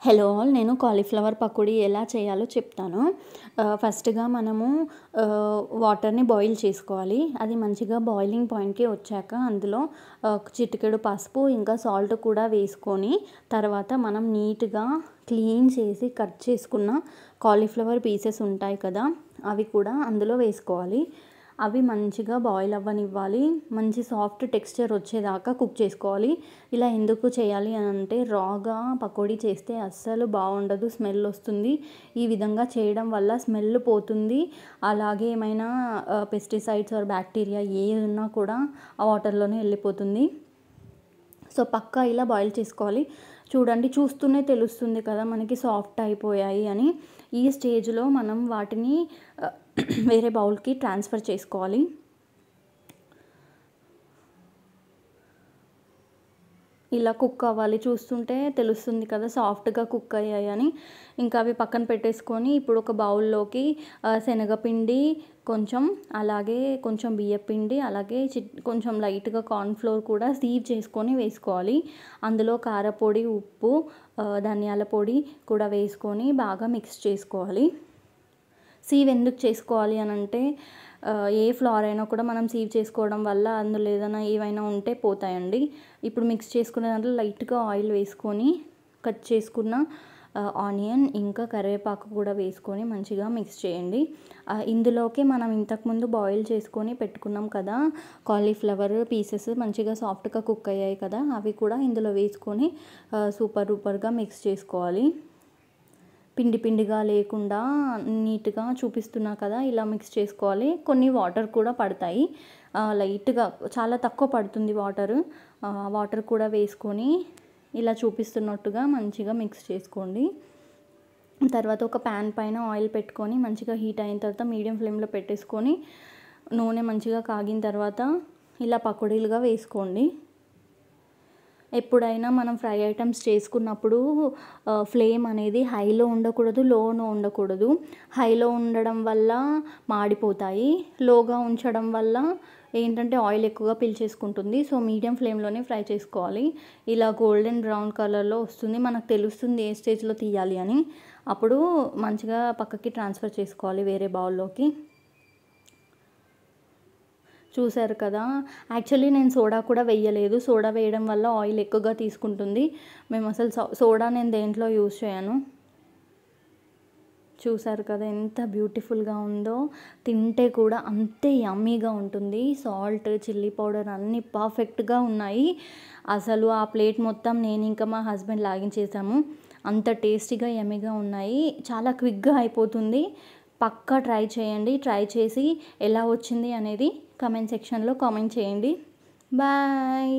Hello all, నేను cauliflower pakodi ఎలా చేయాలో చెప్తాను. ఫస్ట్‌గా మనము వాటర్‌ని బాయిల్ చేసుకోవాలి. అది మంచిగా బాయిలింగ్ పాయింట్‌కి వచ్చాక అందులో చిటికెడు పసుపు ఇంకా సాల్ట్ కూడా వేసుకొని, తర్వాత మనం నీట్‌గా క్లీన్ చేసి కట్ చేసుకున్న కాలీఫ్లవర్ పీసెస్ ఉంటాయి కదా, అవి కూడా అందులో వేసుకోవాలి. అవి మంచిగా బాయిల్ అవ్వనివ్వాలి. మంచి సాఫ్ట్ టెక్స్చర్ వచ్చేదాకా కుక్ చేసుకోవాలి. ఇలా ఎందుకు చేయాలి అని అంటే, రాగా పకోడీ చేస్తే అస్సలు బాగుండదు, స్మెల్ వస్తుంది. ఈ విధంగా చేయడం వల్ల స్మెల్ పోతుంది. అలాగే ఏమైనా పెస్టిసైడ్స్ ఆర్ బ్యాక్టీరియా ఏది ఉన్నా కూడా ఆ వాటర్లోనే వెళ్ళిపోతుంది. సో పక్కా ఇలా బాయిల్ చేసుకోవాలి. చూడండి, చూస్తూనే తెలుస్తుంది కదా మనకి సాఫ్ట్ అయిపోయాయి అని. ఈ స్టేజ్లో మనం వాటిని వేరే బౌల్కి ట్రాన్స్ఫర్ చేసుకోవాలి. ఇలా కుక్ అవ్వాలి, చూస్తుంటే తెలుస్తుంది కదా సాఫ్ట్గా కుక్ అయ్యాయని. ఇంకా అవి పక్కన పెట్టేసుకొని ఇప్పుడు ఒక బౌల్లోకి శనగపిండి కొంచెం, అలాగే కొంచెం బియ్యపిండి, అలాగే కొంచెం లైట్గా కార్న్‌ఫ్లోర్ కూడా సీవ్ చేసుకొని వేసుకోవాలి. అందులో కారపొడి, ఉప్పు, ధనియాల పొడి కూడా వేసుకొని బాగా మిక్స్ చేసుకోవాలి. సీవ్ ఎందుకు చేసుకోవాలి అని అంటే, ఏ ఫ్లవర్ అయినా కూడా మనం సీవ్ చేసుకోవడం వల్ల అందులో ఏవైనా ఉంటే పోతాయండి. ఇప్పుడు మిక్స్ చేసుకునే దాంట్లో లైట్గా ఆయిల్ వేసుకొని కట్ చేసుకున్న ఆనియన్ ఇంకా కరివేపాకు కూడా వేసుకొని మంచిగా మిక్స్ చేయండి. ఇందులోకి మనం ఇంతకుముందు బాయిల్ చేసుకొని పెట్టుకున్నాం కదా కాలీఫ్లవర్ పీసెస్, మంచిగా సాఫ్ట్గా కుక్ అయ్యాయి కదా, అవి కూడా ఇందులో వేసుకొని సూపర్ డూపర్గా మిక్స్ చేసుకోవాలి. పిండి పిండిగా లేకుండా నీట్గా చూపిస్తున్నా కదా, ఇలా మిక్స్ చేసుకోవాలి. కొన్ని వాటర్ కూడా పడతాయి, లైట్గా, చాలా తక్కువ పడుతుంది వాటర్. వాటర్ కూడా వేసుకొని ఇలా చూపిస్తున్నట్టుగా మంచిగా మిక్స్ చేసుకోండి. తర్వాత ఒక ప్యాన్ పైన ఆయిల్ పెట్టుకొని మంచిగా హీట్ అయిన తర్వాత మీడియం ఫ్లేమ్లో పెట్టేసుకొని నూనె మంచిగా కాగిన తర్వాత ఇలా పకోడీలుగా వేసుకోండి. ఎప్పుడైనా మనం ఫ్రై ఐటమ్స్ చేసుకున్నప్పుడు ఫ్లేమ్ అనేది హైలో ఉండకూడదు, లోలో ఉండకూడదు. హైలో ఉండడం వల్ల మాడిపోతాయి, లోగా ఉంచడం వల్ల ఏంటంటే ఆయిల్ ఎక్కువగా పీల్చేసుకుంటుంది. సో మీడియం ఫ్లేమ్లోనే ఫ్రై చేసుకోవాలి. ఇలా గోల్డెన్ బ్రౌన్ కలర్లో వస్తుంది, మనకు తెలుస్తుంది ఏ స్టేజ్లో తీయాలి అని. అప్పుడు మంచిగా పక్కకి ట్రాన్స్ఫర్ చేసుకోవాలి వేరే బౌల్లోకి. చూసారు కదా, యాక్చువల్లీ నేను సోడా కూడా వేయలేదు. సోడా వేయడం వల్ల ఆయిల్ ఎక్కువగా తీసుకుంటుంది. మేము అసలు సోడా నేను దేంట్లో యూజ్ చేయను. చూసారు కదా ఎంత బ్యూటిఫుల్గా ఉందో, తింటే కూడా అంతే యమ్మీగా ఉంటుంది. సాల్ట్, చిల్లీ పౌడర్ అన్నీ పర్ఫెక్ట్గా ఉన్నాయి. అసలు ఆ ప్లేట్ మొత్తం నేను ఇంకా మా హస్బెండ్ లాగించేసాము. అంత టేస్టీగా యమ్మీగా ఉన్నాయి. చాలా క్విక్గా అయిపోతుంది. పక్కా ట్రై చేయండి. ట్రై చేసి ఎలా వచ్చింది అనేది కామెంట్ సెక్షన్లో కామెంట్ చేయండి. బాయ్.